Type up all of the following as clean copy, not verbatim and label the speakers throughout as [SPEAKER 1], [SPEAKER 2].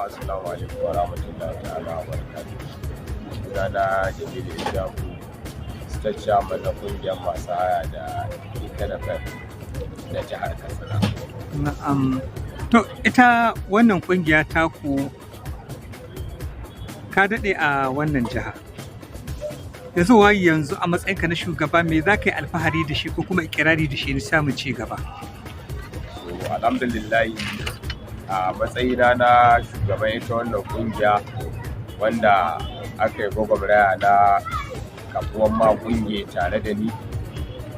[SPEAKER 1] Jama'a assalamu alaikum wa rahmatullahi ta'ala wa barakatuh. Sunana Jamilu State Chairman na ƙungiyar masu haya da keke NAPEP na jihar Katsina.
[SPEAKER 2] Na'am. To ita wannan ƙungiya taku ka daɗe a wannan jiha. Da zuwa yanzu a matsayinka na shugaba me za ka yi alfahari da shi ko kuma ikirari da shi na samun ci gaba?
[SPEAKER 1] Alhamdulillah a matsayina na shugaban ita wannan ƙungiya wanda aka yi gwagwarmaya na kafuwan ma ƙungiya tare da ni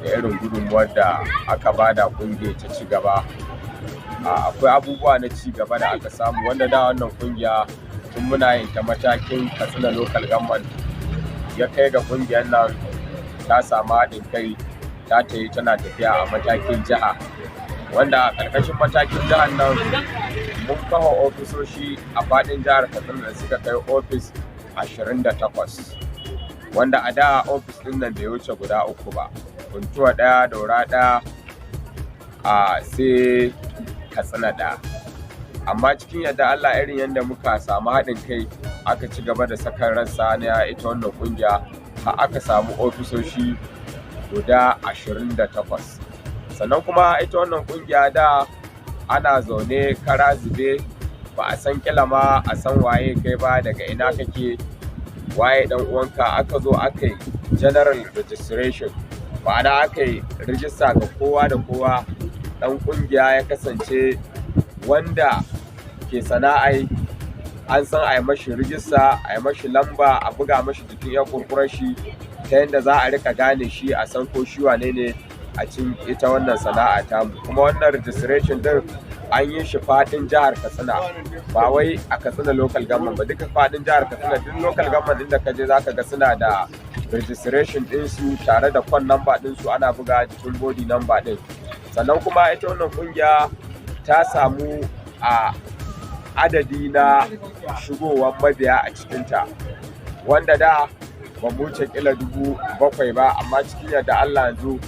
[SPEAKER 1] da irin gudunmuwar da aka bada ƙungiya ta ci gaba. Akwai abubuwa na ci gaba da aka samu wanda da wannan ƙungiya tun muna yin ta matakin Katsina local government ya kai ga ƙungiyar nan ta samu haɗin kai ta yi tana tafiya a matakin jiha, wanda a ƙarƙashin matakin jihar nan mun kafa ofisoshi a faɗin jihar Katsina da suka kai ofis 28, wanda a da ofis ɗin nan bai wuce guda 3 ba, Funtuwa ɗaya, Daura ɗaya, sai Katsina ɗaya. Amma cikin yadda Allah irin yadda muka samu haɗin kai aka ci gaba da sakan rassa na ita wannan ƙungiya har aka samu ofisoshi guda 28. Sannan kuma ita wannan ƙungiya da ana zaune kara zube ba a san kila ma a san waye kai ba, daga ina kake, waye dan uwanka. Aka zo aka yi general registration, ma'ana aka yi rijista ga kowa da kowa dan ƙungiya ya kasance wanda ke sana'ai an san a yi mashi rijista, a yi mashi lamba, a buga mashi jikin ya ƙurƙurar shi ta yadda za a rika gane shi a san ko shi wane ne a cikin ita wannan sana'a tamu. Kuma wannan registration din an yi shi fadin jihar Katsina, ba wai a Katsina local government ba, duka fadin jihar Katsina. Duk local government din da ka je zaka ga suna da registration din su tare da kwan number din su, ana buga jikin body number din. Sannan kuma ita wannan kungiya ta samu a adadi na shigowar mabiya a cikinta, wanda da ba mu wuce kila 7,000 ba, amma cikin yadda Allah yanzu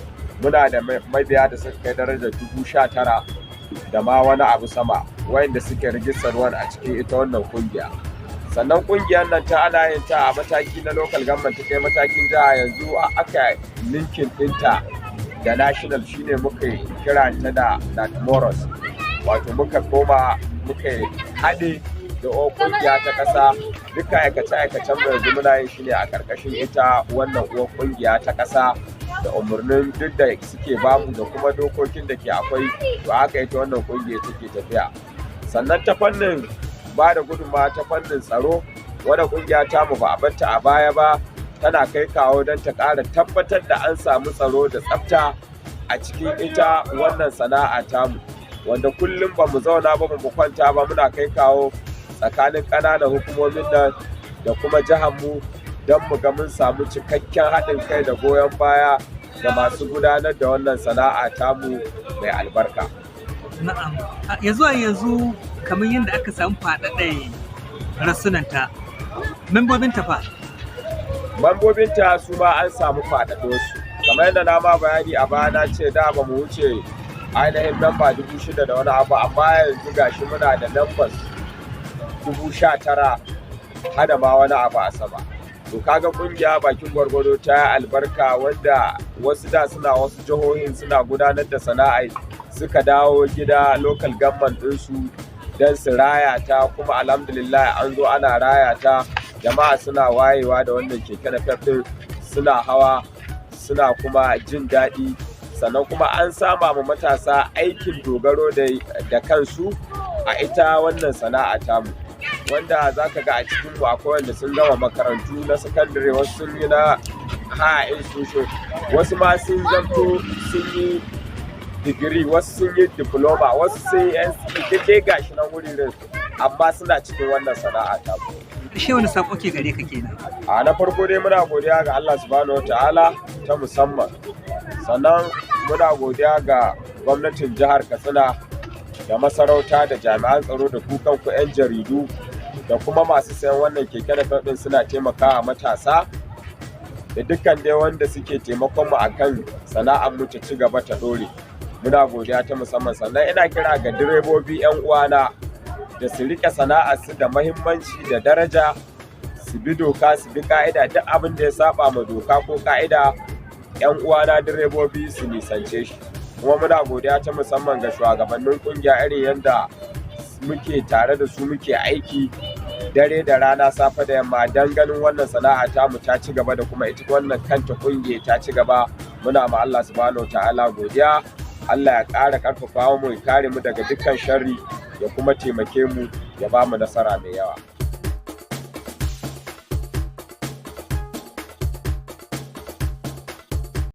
[SPEAKER 1] muna da mabiya da suka kai darajar 19,000 da ma wani abu sama, wayanda suke rijistar wani a cikin ita wannan kungiya. Sannan kungiyar nan ta ana yin ta a mataki na local government ta kai matakin jiha, yanzu aka linkin ɗinta da national, shine muka kira ta da Natmoros, wato muka koma muka haɗe da kungiya ta ƙasa. Duka aikace-aikacen da yanzu muna yin shi ne a ƙarƙashin ita wannan uwar kungiya ta ƙasa, da umarnin duk da suke bamu da kuma dokokin da ke akwai, to haka ita wannan kungiya take tafiya. Sannan ta fannin ba da gudunmawa ta fannin tsaro, wadda kungiya tamu ba a barta a baya ba, tana kai kawo don ta ƙara tabbatar da an samu tsaro da tsafta a cikin ita wannan sana'a tamu, wanda kullum ba mu zauna ba mu kwanta ba, muna kai kawo tsakanin ƙananan hukumomin nan da kuma jiharmu don mu ga mun samu cikakken haɗin kai da goyon baya ga masu gudanar da wannan sana'a tamu mai albarka.
[SPEAKER 2] Na'am. Yanzu kamar yadda aka samu faɗaɗe rassunanta, membobinta fa?
[SPEAKER 1] Membobinta su ma an samu faɗaɗo su. Kamar yadda na ma bayani a baya, na ce da ba mu wuce ainihin namba 6,000 da wani abu, amma yanzu gashi muna da nambas 19,000 hada ma wani abu a sama. To kaga kungiya bakin gwargwado ta yi albarka, wanda wasu da suna wasu jihohin suna gudanar da sana'a suka dawo gida local government ɗinsu don su raya ta, kuma alhamdulillah an zo ana raya ta, jama'a suna wayewa da wannan keke NAPEP ɗin, suna hawa suna kuma jin daɗi. Sannan kuma an sama ma matasa aikin dogaro da kansu a ita wannan sana'a tamu, wanda za ka ga a cikinmu akwai wanda sun gama makarantu na sakandare, wasu sun yi na higher institution, wasu ma sun zanto sun yi digiri, wasu sun yi diploma, wasu sun yi NCE, dai gashi nan wurin, amma suna cikin wannan sana'a tamu.
[SPEAKER 2] Shi wani sako ke gare ka kenan?
[SPEAKER 1] Na farko dai muna godiya ga Allah subhanahu wataala ta musamman, sannan muna godiya ga gwamnatin jihar Katsina da masarauta da jami'an tsaro da ku kanku 'yan jaridu da kuma masu sayan wannan keke NAPEP ɗin, suna taimakawa matasa da dukkan dai wanda suke taimakon mu akan sana'ar mu ta ci gaba ta ɗore. Muna godiya ta musamman. Sannan ina kira ga direbobi 'yan uwana da su rike sana'arsu da mahimmanci da daraja, su bi doka su bi ka'ida, duk abin da ya saba ma doka ko ka'ida 'yan uwana direbobi su nisance shi. Kuma muna godiya ta musamman ga shugabannin kungiya irin yadda muke tare da su muke aiki dare da rana, safe da yamma, don ganin wannan sana'a ta mu ta ci gaba da kuma ita wannan kanta kungiya ta ci gaba. Muna ma Allah subhanahu ta'ala godiya. Allah ya ƙara ƙarfafa mu, ya kare mu daga dukkan sharri, ya kuma taimake mu, ya ba mu nasara mai yawa.